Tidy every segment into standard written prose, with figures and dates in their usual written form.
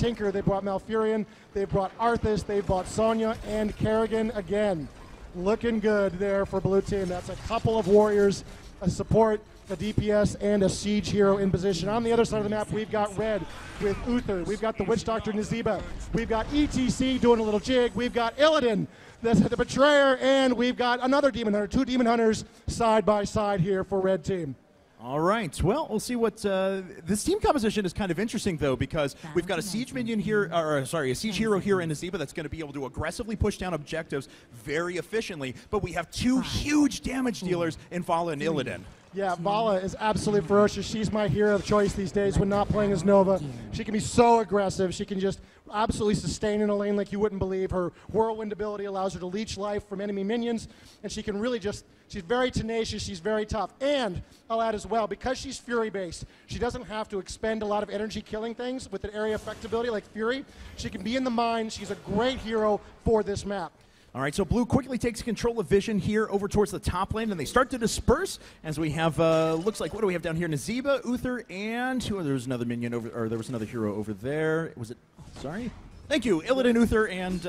Tinker, they brought Malfurion, they brought Arthas, they brought Sonya and Kerrigan again. Looking good there for blue team. That's a couple of warriors, a support, a DPS, and a siege hero in position. On the other side of the map, we've got red with Uther. We've got the Witch Doctor Nazeeba. We've got ETC doing a little jig. We've got Illidan, the Betrayer, and we've got another Demon Hunter. Two Demon Hunters side by side here for red team. All right. Well, we'll see what this team composition is kind of interesting though, because we've got a siege minion here, or sorry, a siege hero here in Nazeeba that's going to be able to aggressively push down objectives very efficiently. But we have two huge damage dealers in Vala and Illidan. Yeah, Vala is absolutely ferocious. She's my hero of choice these days when not playing as Nova. She can be so aggressive. She can just absolutely sustain in a lane like you wouldn't believe. Her whirlwind ability allows her to leech life from enemy minions, and she can really just, she's very tenacious, she's very tough. And I'll add as well, because she's Fury-based, she doesn't have to expend a lot of energy killing things with an area effect ability like Fury. She can be in the mine. She's a great hero for this map. All right, so blue quickly takes control of vision here over towards the top lane, and they start to disperse as we have, looks like, what do we have down here? Nazeeba, Uther, and there was another minion over, or there was another hero over there. Was it, sorry? Thank you. Illidan, Uther, and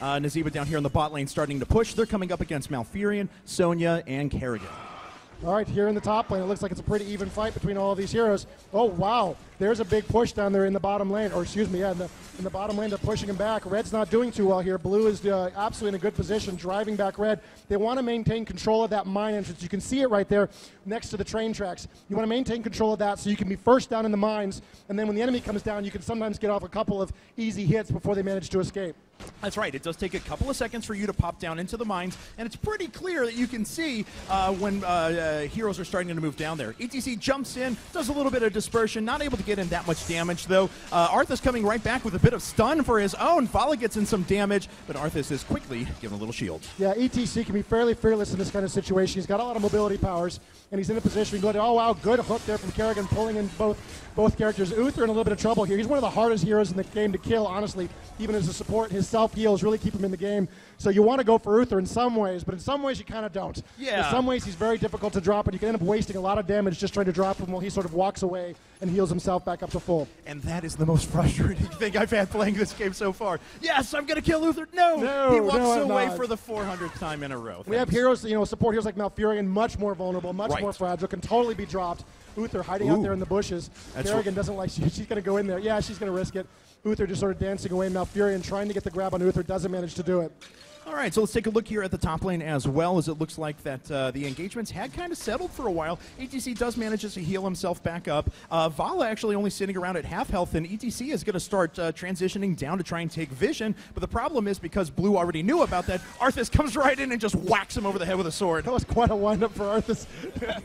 Nazeeba down here in the bot lane starting to push. They're coming up against Malfurion, Sonya, and Kerrigan. All right, here in the top lane, it looks like it's a pretty even fight between all of these heroes. Oh, wow. There's a big push down there in the bottom lane, or excuse me, yeah, in the bottom lane, they're pushing him back. Red's not doing too well here. Blue is absolutely in a good position, driving back red. They want to maintain control of that mine entrance. You can see it right there next to the train tracks. You want to maintain control of that so you can be first down in the mines, and then when the enemy comes down, you can sometimes get off a couple of easy hits before they manage to escape. That's right. It does take a couple of seconds for you to pop down into the mines, and it's pretty clear that you can see when heroes are starting to move down there. ETC jumps in, does a little bit of dispersion, not able to get in that much damage, though. Arthas coming right back with a bit of stun for his own. Vala gets in some damage, but Arthas is quickly given a little shield. Yeah, ETC can be fairly fearless in this kind of situation. He's got a lot of mobility powers, and he's in a position to go to, oh, wow, good hook there from Kerrigan, pulling in both characters. Uther in a little bit of trouble here. He's one of the hardest heroes in the game to kill, honestly, even as a support. His self-heals really keep him in the game. So you want to go for Uther in some ways, but in some ways you kind of don't. Yeah. In some ways he's very difficult to drop, and you can end up wasting a lot of damage just trying to drop him while he sort of walks away and heals himself back up to full. And that is the most frustrating thing I've had playing this game so far. Yes, I'm going to kill Uther. No, he walks away for the 400th time in a row. We have heroes, support heroes like Malfurion, much more vulnerable, much more fragile, can totally be dropped. Uther hiding out there in the bushes. Kerrigan doesn't like, she's going to go in there. Yeah, she's going to risk it. Uther just sort of dancing away. Malfurion trying to get the grab on Uther, doesn't manage to do it. All right, so let's take a look here at the top lane as well, as it looks like that the engagements had kind of settled for a while. ETC does manage to heal himself back up. Vala actually only sitting around at half health, and ETC is going to start transitioning down to try and take vision. But the problem is, because Blue already knew about that, Arthas comes right in and just whacks him over the head with a sword. That was quite a wind-up for Arthas.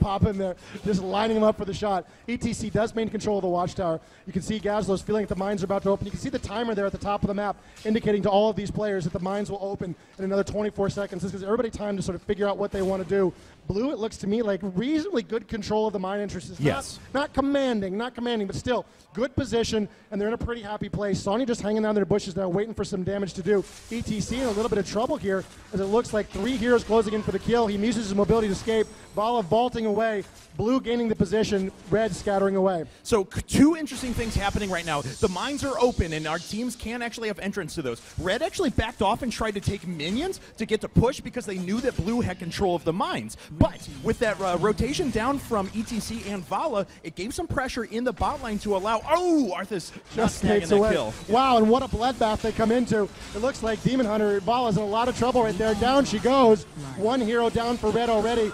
Pop in there, just lining him up for the shot. ETC does maintain control of the watchtower. You can see Gazlo's feeling like the mines are about to open. You can see the timer there at the top of the map indicating to all of these players that the mines will open in another 24 seconds. This gives everybody time to sort of figure out what they want to do. Blue, it looks to me like reasonably good control of the mine entrances. Yes. Not commanding, but still good position, and they're in a pretty happy place. Sonya just hanging down their bushes now, waiting for some damage to do. ETC in a little bit of trouble here, as it looks like 3 heroes closing in for the kill. He uses his mobility to escape. Vala vaulting away. Blue gaining the position. Red scattering away. So 2 interesting things happening right now. The mines are open, and our teams can actually have entrance to those. Red actually backed off and tried to take minions to get to push because they knew that Blue had control of the mines. But with that rotation down from ETC and Vala, it gave some pressure in the bot lane to allow, Arthas just snagging that kill. Wow, and what a bloodbath they come into. It looks like Demon Hunter, Vala's in a lot of trouble right there. Down she goes. 1 hero down for Red already.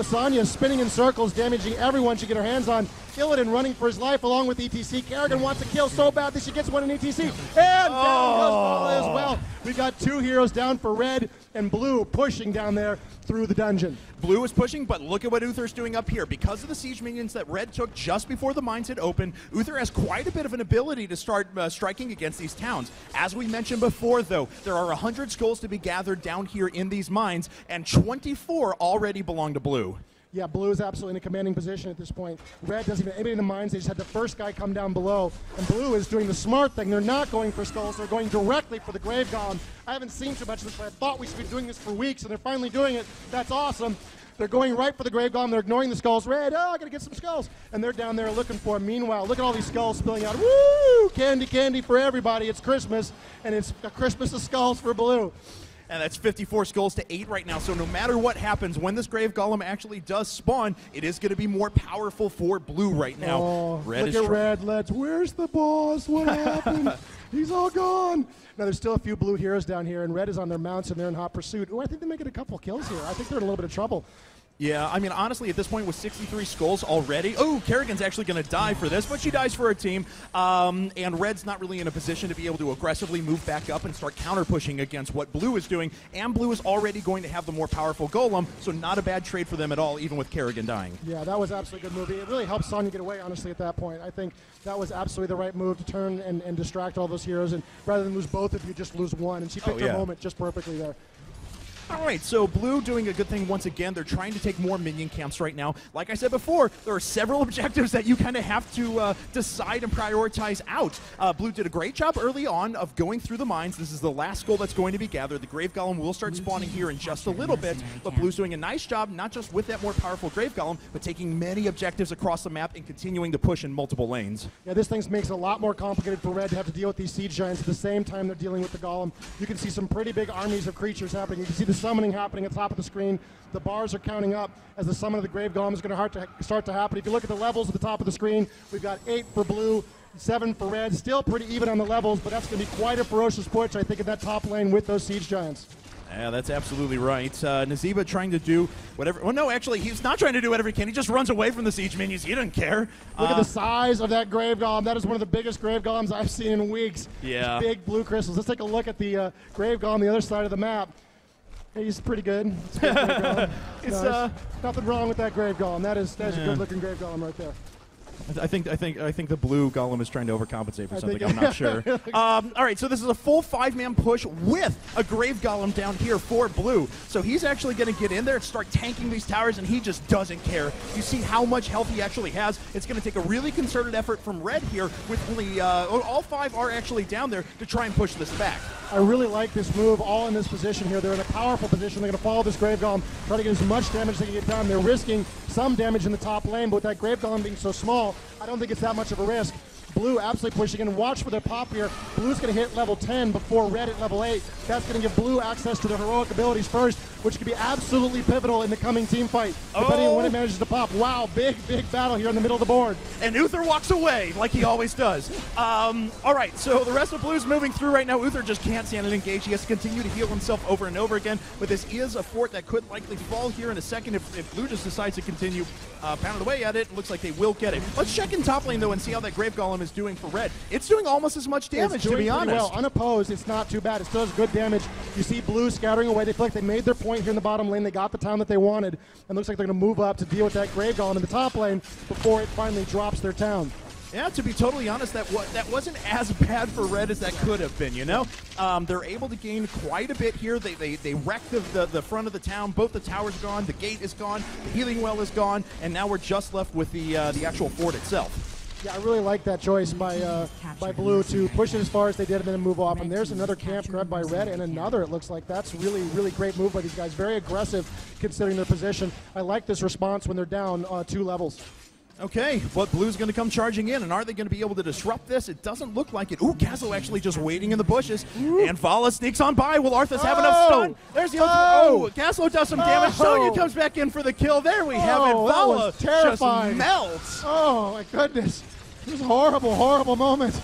Sonya is spinning in circles, damaging everyone she can get her hands on. Illidan running for his life along with ETC. Kerrigan wants to kill so bad that she gets one in ETC. And down goes Vala as well. We've got 2 heroes down for Red, and Blue pushing down there through the dungeon. Blue is pushing, but look at what Uther's doing up here. Because of the siege minions that Red took just before the mines had opened, Uther has quite a bit of an ability to start striking against these towns. As we mentioned before, though, there are 100 skulls to be gathered down here in these mines, and 24 already belong to Blue. Yeah, Blue is absolutely in a commanding position at this point. Red doesn't even anybody in the mines. They just had the first guy come down below. And Blue is doing the smart thing. They're not going for skulls. They're going directly for the Grave Golem. I haven't seen too much of this, but I thought we should be doing this for weeks, and they're finally doing it. That's awesome. They're going right for the Grave Golem. They're ignoring the skulls. Red, oh, I got to get some skulls. And they're down there looking for them. Meanwhile, look at all these skulls spilling out. Woo! Candy, candy for everybody. It's Christmas, and it's a Christmas of skulls for Blue. And that's 54 skulls to 8 right now. So no matter what happens, when this Grave Golem actually does spawn, it is going to be more powerful for Blue right now. Oh, look at Red. Where's the boss? What happened? He's all gone. Now, there's still a few Blue heroes down here, and Red is on their mounts, and they're in hot pursuit. Oh, I think they're making a couple kills here. I think they're in a little bit of trouble. Yeah, I mean, honestly, at this point with 63 skulls already, oh, Kerrigan's actually going to die for this, but she dies for her team. And Red's not really in a position to be able to aggressively move back up and start counter-pushing against what Blue is doing. And Blue is already going to have the more powerful Golem, so not a bad trade for them at all, even with Kerrigan dying. Yeah, that was absolutely a good movie. It really helped Sonya get away, honestly, at that point. I think that was absolutely the right move to turn and distract all those heroes, and rather than lose both of you, just lose one. And she picked her moment just perfectly there. All right, so Blue doing a good thing once again. They're trying to take more minion camps right now. Like I said before, there are several objectives that you kind of have to decide and prioritize out. Blue did a great job early on of going through the mines. This is the last goal that's going to be gathered. The Grave Golem will start spawning here in just a little bit, but Blue's doing a nice job, not just with that more powerful Grave Golem, but taking many objectives across the map and continuing to push in multiple lanes. Yeah, this thing makes it a lot more complicated for Red to have to deal with these siege giants at the same time they're dealing with the Golem. You can see some pretty big armies of creatures happening. You can see the summoning happening at the top of the screen. The bars are counting up as the summon of the Grave Golem is going to start to happen. If you look at the levels at the top of the screen, we've got 8 for Blue, 7 for Red. Still pretty even on the levels, but that's going to be quite a ferocious push, I think, in that top lane with those siege giants. Yeah, that's absolutely right. Nazeeba trying to do whatever. Well, no, actually, he's not trying to do whatever he can. He just runs away from the siege minions. He doesn't care. Look at the size of that Grave Golem. That is one of the biggest Grave Golems I've seen in weeks. Yeah. These big blue crystals. Let's take a look at the Grave Golem on the other side of the map. He's pretty good. It's a good Grave Golem. It's nothing wrong with that Grave Golem. That is a good-looking Grave Golem right there. I think the blue Golem is trying to overcompensate for something. I'm not sure. All right, so this is a full 5-man push with a Grave Golem down here for Blue. So he's actually going to get in there and start tanking these towers, and he just doesn't care. You see how much health he actually has. It's going to take a really concerted effort from Red here, with only all 5 are actually down there to try and push this back. I really like this move, all in this position here. They're in a powerful position. They're going to follow this Grave Golem, try to get as much damage as they can get done. They're risking some damage in the top lane, but with that Grave Golem being so small, I don't think it's that much of a risk. Blue absolutely pushing in. Watch for their pop here. Blue's going to hit level 10 before Red at level 8. That's going to give Blue access to their heroic abilities first, which could be absolutely pivotal in the coming team fight, depending on when it manages to pop. Wow, big battle here in the middle of the board. And Uther walks away like he always does. All right, so the rest of Blue's moving through right now. Uther just can't stand it engage. He has to continue to heal himself over and over again, but this is a fort that could likely fall here in a second if Blue just decides to continue pounding away at it. Looks like they will get it. Let's check in top lane, though, and see how that Grave Golem is doing for Red. It's doing almost as much damage, to be honest. Well, unopposed, it's not too bad. It still does good damage. You see Blue scattering away. They feel like they made their point here in the bottom lane. They got the town that they wanted, and looks like they're going to move up to deal with that Grave Golem in the top lane before it finally drops their town. Yeah, to be totally honest, that wasn't as bad for Red as that could have been, you know? They're able to gain quite a bit here. They wreck the front of the town. Both the towers gone, the gate is gone, the healing well is gone, and now we're just left with the actual fort itself. Yeah, I really like that choice by Blue to push it as far as they did and then move off. And there's another camp grabbed by Red, and another, it looks like. That's really great move by these guys. Very aggressive considering their position. I like this response when they're down 2 levels. Okay, but Blue's going to come charging in, and are they going to be able to disrupt this? It doesn't look like it. Ooh, Gazo actually just waiting in the bushes, and Vala sneaks on by. Will Arthas have enough stun? There's the ultimate. Gazo does some damage. Sonya comes back in for the kill. There we have it. Vala just melts. Oh, my goodness. It was a horrible moment.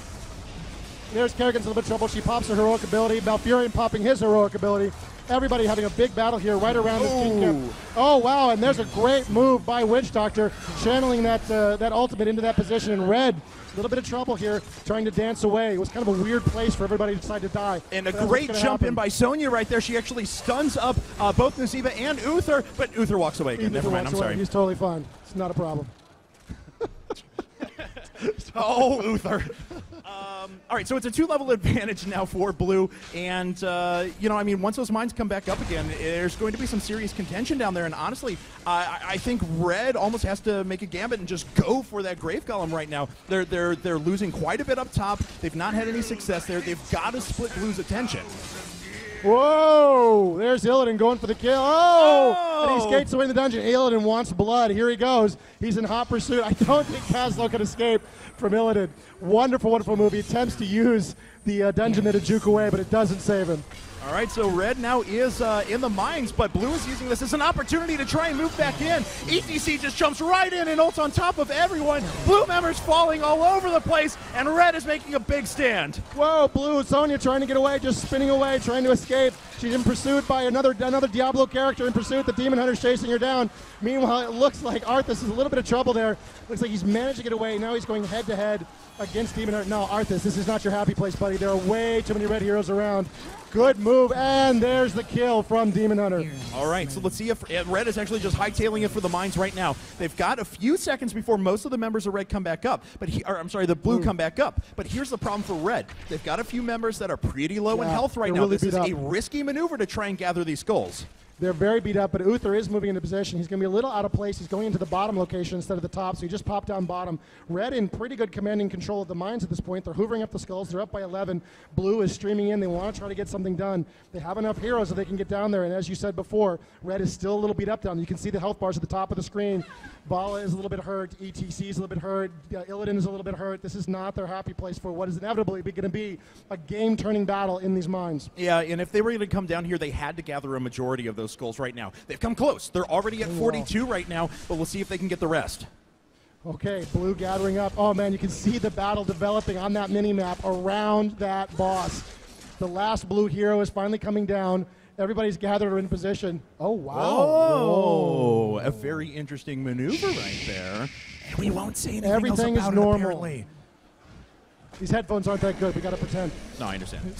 There's Kerrigan's in a bit of trouble. She pops her heroic ability. Malfurion popping his heroic ability. Everybody having a big battle here right around this king camp. Oh, wow, and there's a great move by Witch Doctor, channeling that ultimate into that position. And Red, a little bit of trouble here, trying to dance away. It was kind of a weird place for everybody to decide to die. And a great jump in by Sonya right there. She actually stuns up both Nazeeba and Uther, but Uther walks away again. Never mind, I'm sorry. He's totally fine. It's not a problem. Oh, Uther. All right, so it's a 2-level advantage now for Blue, and you know, I mean, once those mines come back up again, there's going to be some serious contention down there. And honestly, I think Red almost has to make a gambit and just go for that Grave Golem right now. They're losing quite a bit up top. They've not had any success there. They've got to split Blue's attention. Whoa! There's Illidan going for the kill. Oh! And he skates away in the dungeon. Illidan wants blood. Here he goes. He's in hot pursuit. I don't think Kezlo can escape from Illidan. Wonderful, wonderful move. He attempts to use the dungeon that had juke away, but it doesn't save him. All right, so Red now is in the mines, but Blue is using this as an opportunity to try and move back in. ETC just jumps right in and ults on top of everyone. Blue members falling all over the place, and Red is making a big stand. Whoa, Blue, Sonya trying to get away, just spinning away, trying to escape. She's in pursuit by another Diablo character in pursuit. The Demon Hunter's chasing her down. Meanwhile, it looks like Arthas is a little bit of trouble there. Looks like he's managed to get away. Now he's going head-to-head against Demon Hunter. No, Arthas, this is not your happy place, buddy. There are way too many red heroes around. Good move, and there's the kill from Demon Hunter. All right, so let's see if Red is actually just hightailing it for the mines right now. They've got a few seconds before most of the members of Red come back up, the Blue come back up. But here's the problem for Red. They've got a few members that are pretty low in health right now. Really this is a risky maneuver to try and gather these skulls. They're very beat up, but Uther is moving into position. He's going to be a little out of place. He's going into the bottom location instead of the top, so he just popped down bottom. Red in pretty good commanding control of the mines at this point. They're hoovering up the skulls. They're up by 11. Blue is streaming in. They want to try to get something done. They have enough heroes so they can get down there, and as you said before, Red is still a little beat up down. You can see the health bars at the top of the screen. Bala is a little bit hurt. ETC is a little bit hurt. Illidan is a little bit hurt. This is not their happy place for what is inevitably going to be a game-turning battle in these mines. Yeah, and if they were going to come down here, they had to gather a majority of those skulls right now. They've come close. They're already at 42 right now, but we'll see if they can get the rest. Okay, Blue gathering up. Oh, man, you can see the battle developing on that mini-map around that boss. The last Blue hero is finally coming down. Everybody's gathered in position. Oh, wow. Oh, a very interesting maneuver right there. And we won't say anything Everything else about is normal. it, apparently. These headphones aren't that good. We got to pretend. No, I understand.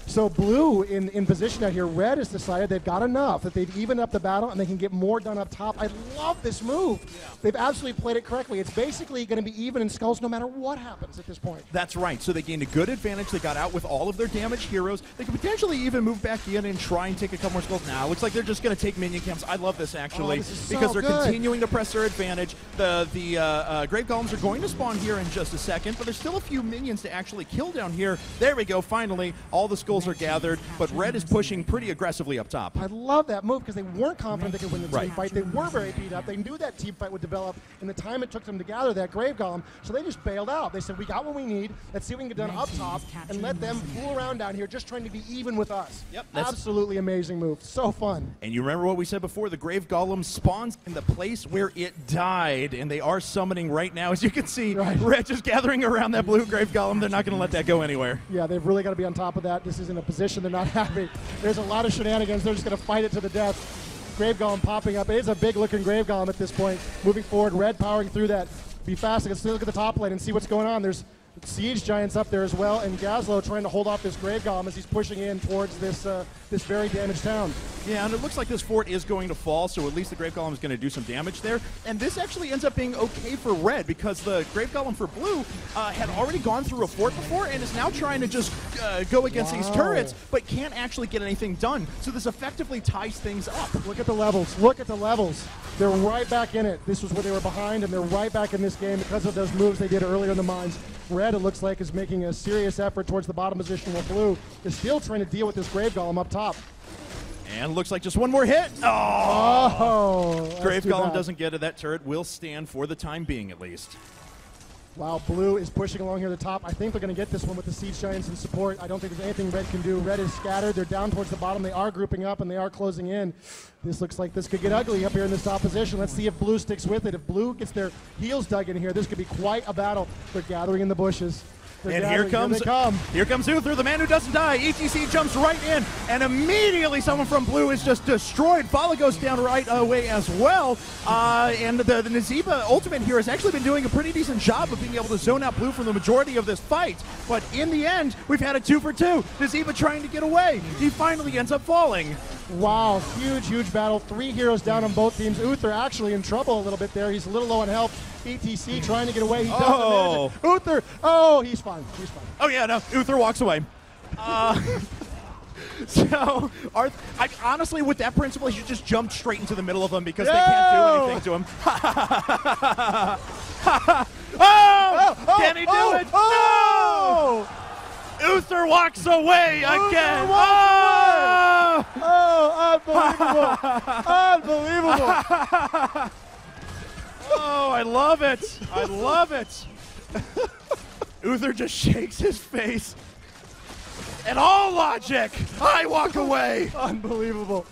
So Blue in position out here. Red has decided they've got enough, that they've evened up the battle, and they can get more done up top. I love this move. Yeah. They've absolutely played it correctly. It's basically going to be even in skulls no matter what happens at this point. That's right. So they gained a good advantage. They got out with all of their damaged heroes. They could potentially even move back in and try and take a couple more skulls. Now, looks like they're just going to take minion camps. I love this, actually, because they're continuing to press their advantage. The Grave Golems are going to spawn here in just a second, but there's still a few minions to actually kill down here. There we go. Finally, all the skulls are gathered, but Red is pushing pretty aggressively up top. I love that move because they weren't confident they could win the team fight. They were very beat up. They knew that team fight would develop in the time it took them to gather that Grave Golem, so they just bailed out. They said, we got what we need. Let's see what we can get done up top and let them fool around down here just trying to be even with us. Yep. Absolutely amazing move. So fun. And you remember what we said before, the Grave Golem spawns in the place where it died, and they are summoning right now. As you can see, Red just gathering around that blue Grave Golem. They're not going to let that go anywhere. Yeah, they've really got to be on top of that. This is in a position they're not happy. There's a lot of shenanigans. They're just going to fight it to the death. Grave Golem popping up. It's a big looking Grave Golem at this point. Moving forward, Red powering through that. Be fast. Let's look at the top lane and see what's going on. There's Siege Giants up there as well, and Gazlo trying to hold off this Grave Golem as he's pushing in towards this this very damaged town. Yeah, and it looks like this fort is going to fall, so at least the Grave Golem is going to do some damage there. And this actually ends up being okay for Red, because the Grave Golem for Blue had already gone through a fort before and is now trying to just go against these turrets, but can't actually get anything done. So this effectively ties things up. Look at the levels. Look at the levels. They're right back in it. This was where they were behind, and they're right back in this game because of those moves they did earlier in the mines. Red, it looks like, is making a serious effort towards the bottom position, while Blue is still trying to deal with this Grave Golem up top. And looks like just one more hit. Grave Golem doesn't get it. That turret will stand for the time being, at least. Wow, Blue is pushing along here at the top. I think they're going to get this one with the Siege Giants in support. I don't think there's anything Red can do. Red is scattered. They're down towards the bottom. They are grouping up, and they are closing in. This looks like this could get ugly up here in this top position. Let's see if Blue sticks with it. If Blue gets their heels dug in here, this could be quite a battle. They're gathering in the bushes. And here comes Uther, the man who doesn't die. ETC jumps right in, and immediately someone from Blue is just destroyed. Fala goes down right away as well. And the Nazeeba ultimate here has actually been doing a pretty decent job of being able to zone out Blue for the majority of this fight. But in the end, we've had a 2 for 2. Nazeeba trying to get away. He finally ends up falling. Wow, huge battle. 3 heroes down on both teams. Uther actually in trouble a little bit there. He's a little low on health. ETC trying to get away. He doesn't manage it. Uther, he's fine. He's fine. Oh, yeah, no, Uther walks away. So, honestly, with that principle, he should just jump straight into the middle of them because they can't do anything to him. Can he do it? No! Uther walks away again. Oh, unbelievable. Unbelievable. Oh, I love it. I love it. Uther just shakes his face. And all logic, I walk away. Unbelievable.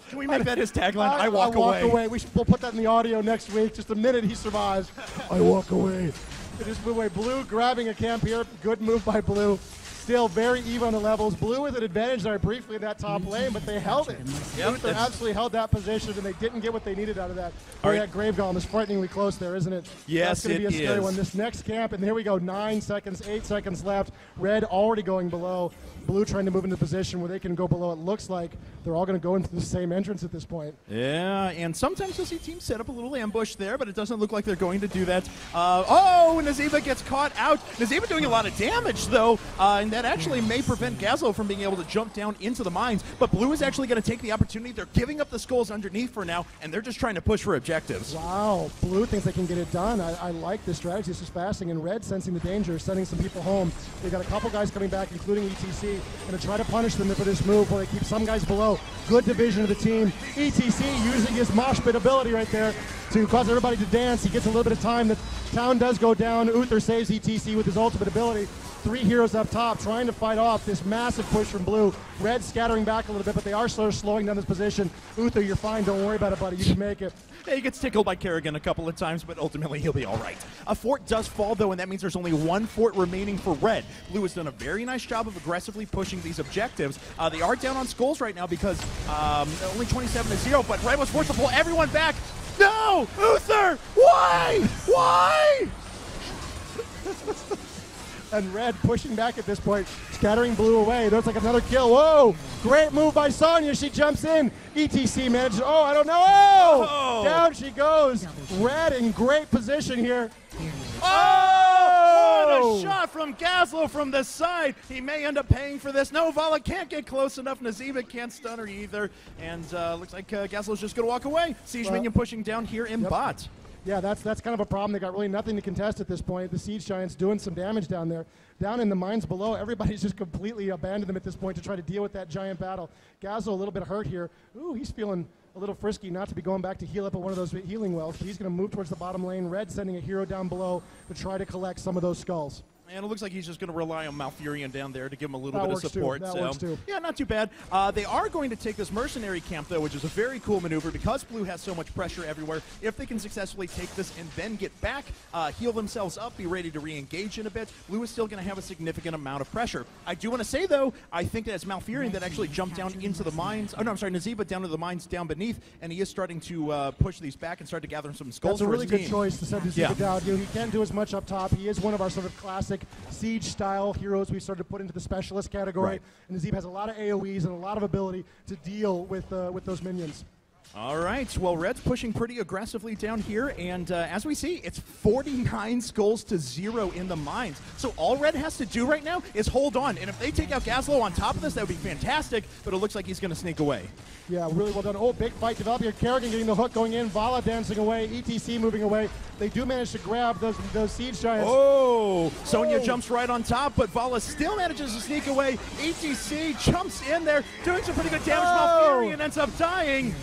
Can we make that his tagline? I walk away. away. We'll put that in the audio next week. Just the minute he survives, I walk away. They just move away. Blue grabbing a camp here. Good move by Blue. Still very even on the levels. Blue with an advantage there briefly in that top lane, but they held it. Yep, They absolutely held that position, and they didn't get what they needed out of that. Boy, that Grave Golem is frighteningly close there, isn't it? Yes, That's going to be a scary is. one. This next camp, and here we go. 9 seconds, 8 seconds left. Red already going below. Blue trying to move into position where they can go below. It looks like they're all going to go into the same entrance at this point. Yeah, and sometimes you'll see teams set up a little ambush there, but it doesn't look like they're going to do that. Oh, Nazeeba gets caught out. Nazeeba doing a lot of damage, though, and that actually may prevent Gazlo from being able to jump down into the mines. But Blue is actually going to take the opportunity. They're giving up the skulls underneath for now, and they're just trying to push for objectives. Wow, Blue thinks they can get it done. I like this strategy. This is fasting, and Red sensing the danger, sending some people home. They got a couple guys coming back, including ETC, and to try to punish them for this move where they keep some guys below. Good division of the team. ETC using his mosh pit ability right there to cause everybody to dance. He gets a little bit of time. The town does go down. Uther saves ETC with his ultimate ability. 3 heroes up top trying to fight off this massive push from Blue. Red scattering back a little bit, but they are sort of slowing down this position. Uther, you're fine. Don't worry about it, buddy. You can make it. Yeah, he gets tickled by Kerrigan a couple of times, but ultimately he'll be all right. A fort does fall, though, and that means there's only 1 fort remaining for Red. Blue has done a very nice job of aggressively pushing these objectives. They are down on skulls right now because only 27-0, but Red was forced to pull everyone back. No! Uther! Why? Why? And Red pushing back at this point, scattering Blue away. There's like another kill. Whoa! Great move by Sonya. She jumps in. ETC manages. Oh, I don't know. Oh! Down she goes. Red in great position here. Oh! What a shot from Gazlo from the side. He may end up paying for this. No, Vala can't get close enough. Nazeeba can't stun her either. And looks like Gazlo's just going to walk away. Siege Minion pushing down here in bot. Yeah, that's kind of a problem. They got really nothing to contest at this point. The Siege Giants doing some damage down there. Down in the mines below, everybody's just completely abandoned them at this point to try to deal with that giant battle. Gazlo a little bit hurt here. Ooh, he's feeling a little frisky not to be going back to heal up at one of those healing wells. He's going to move towards the bottom lane. Red sending a hero down below to try to collect some of those skulls. And it looks like he's just going to rely on Malfurion down there to give him a little bit of support. That works too. Yeah, not too bad. They are going to take this mercenary camp, though, which is a very cool maneuver because Blue has so much pressure everywhere. If they can successfully take this and then get back, heal themselves up, be ready to re-engage in a bit, Blue is still going to have a significant amount of pressure. I do want to say, though, I think that it's Malfurion that actually jumped down into the mines. Oh, no, I'm sorry, Nazeeba down to the mines down beneath, and he is starting to push these back and start to gather some skulls for his team. That's a really good choice to send Nazeeba down. You know, he can't do as much up top. He is one of our sort of classic Siege-style heroes we started to put into the specialist category. Right. And Nazeeba has a lot of AoEs and a lot of ability to deal with those minions. All right, well, Red's pushing pretty aggressively down here, and as we see, it's 49 skulls to 0 in the mines. So all Red has to do right now is hold on, and if they take out Gazlo on top of this, that would be fantastic, but it looks like he's going to sneak away. Yeah, really well done. Oh, big fight developing here. Kerrigan getting the hook going in, Vala dancing away, ETC moving away. They do manage to grab those Siege Giants. Oh, Sonya jumps right on top, but Vala still manages to sneak away. ETC jumps in there, doing some pretty good damage. Malfurion ends up dying.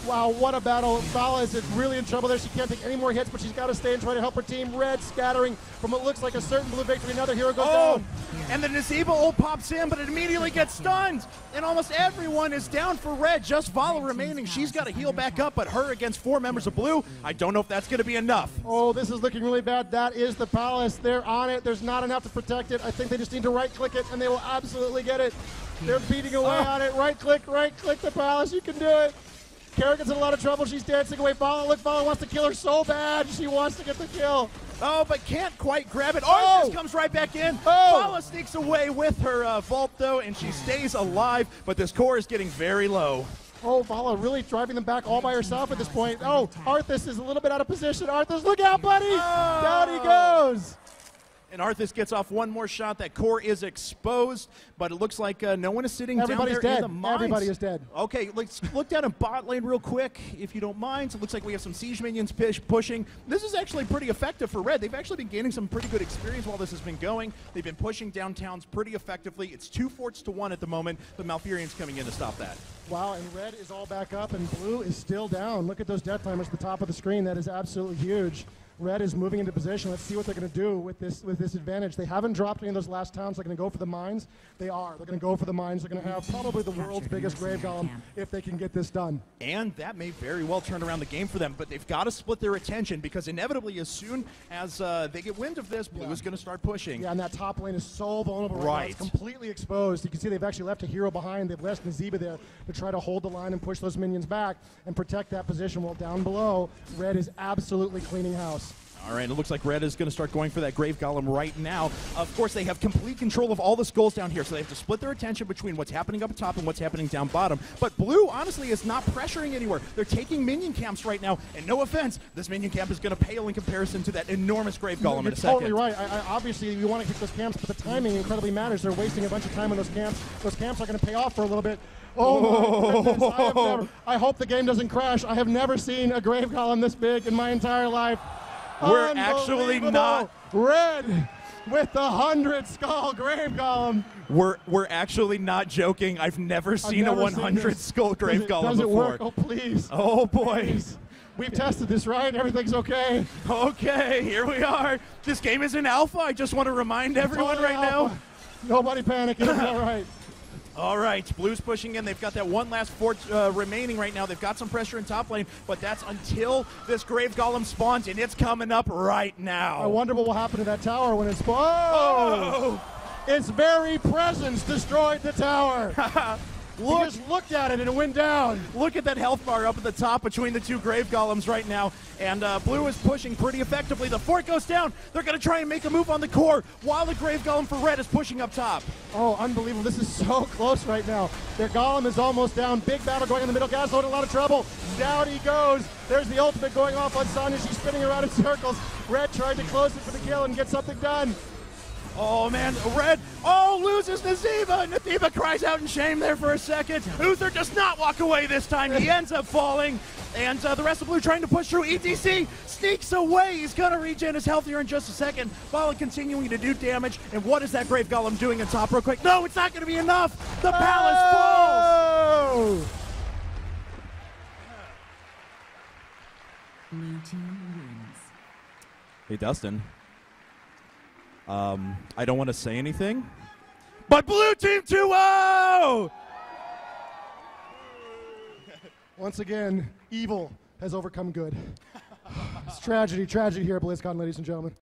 Wow, what a battle. Vala is really in trouble there. She can't take any more hits, but she's got to stay and try to help her team. Red scattering from what looks like a certain Blue victory. Another hero goes down. And the Nazeeba ult pops in, but it immediately gets stunned. And almost everyone is down for Red. Just Vala remaining. She's got to heal back up, but her against 4 members of Blue, I don't know if that's going to be enough. Oh, this is looking really bad. That is the Palace. They're on it. There's not enough to protect it. I think they just need to right-click it, and they will absolutely get it. They're beating away on it. Right-click the Palace. You can do it. Kerrigan's in a lot of trouble. She's dancing away. Vala, look, Vala wants to kill her so bad. She wants to get the kill. Oh, but can't quite grab it. Arthas comes right back in. Vala sneaks away with her vault, though, and she stays alive, but this core is getting very low. Oh, Vala really driving them back all by herself at this point. Oh, Arthas is a little bit out of position. Arthas, look out, buddy. Down he goes. And Arthas gets off one more shot. That core is exposed, but it looks like no one is sitting Everybody's down there dead. in the mines. Everybody is dead. Okay, let's look down at bot lane real quick, if you don't mind. So it looks like we have some siege minions pushing. This is actually pretty effective for Red. They've actually been gaining some pretty good experience while this has been going. They've been pushing downtowns pretty effectively. It's 2 forts to 1 at the moment, but Malfurion's coming in to stop that. Wow, and red is all back up, and blue is still down. Look at those death timers at the top of the screen. That is absolutely huge. Red is moving into position. Let's see what they're going to do with this advantage. They haven't dropped any of those last towns. They're going to go for the mines. They are. They're going to go for the mines. They're going to have probably the world's biggest grave golem if they can get this done. And that may very well turn around the game for them, but they've got to split their attention because inevitably as soon as they get wind of this, blue is going to start pushing. Yeah, and that top lane is so vulnerable right now. It's completely exposed. You can see they've actually left a hero behind. They've left Nazeeba there to try to hold the line and push those minions back and protect that position. While down below, red is absolutely cleaning house. All right, it looks like Red is going to start going for that Grave Golem right now. Of course, they have complete control of all the skulls down here, so they have to split their attention between what's happening up top and what's happening down bottom. But Blue, honestly, is not pressuring anywhere. They're taking minion camps right now, and no offense, this minion camp is going to pale in comparison to that enormous Grave Golem in a second. You're totally right. Obviously, you want to kick those camps, but the timing incredibly matters. They're wasting a bunch of time on those camps. Those camps are going to pay off for a little bit. Oh, my goodness. I hope the game doesn't crash. I have never seen a Grave Golem this big in my entire life. We're actually not red with the 100 skull Grave Golem. We're actually not joking. I've never seen a 100 skull Grave Golem does it before. Work? Oh, please. Oh, boy. Please. We've tested this, right? Everything's okay. Okay, here we are. This game is in alpha. I just want to remind everyone right now. Nobody panic. It's all right. All right, Blue's pushing in. They've got that one last fort remaining right now. They've got some pressure in top lane, but that's until this Grave Golem spawns, and it's coming up right now. I wonder what will happen to that tower when it spawns. Oh! Its very presence destroyed the tower. Look, just looked at it and it went down. Look at that health bar up at the top between the two Grave Golems right now. And Blue is pushing pretty effectively. The fort goes down. They're going to try and make a move on the core while the Grave Golem for Red is pushing up top. Oh, unbelievable. This is so close right now. Their Golem is almost down. Big battle going in the middle. Gaslow in a lot of trouble. Down he goes. There's the ultimate going off on Sonya. She's spinning around in circles. Red tried to close it for the kill and get something done. Oh, man, Red, loses Nazeeba. Nazeeba cries out in shame there for a second. Uther does not walk away this time. He ends up falling. And the rest of Blue trying to push through. ETC sneaks away. He's going to regen his health here in just a second while continuing to do damage. And what is that Grave Golem doing in top real quick? No, it's not going to be enough. The palace falls. Blue team wins. Hey, Dustin. I don't want to say anything, but Blue Team 2-0! Once again, evil has overcome good. It's tragedy here at BlizzCon, ladies and gentlemen.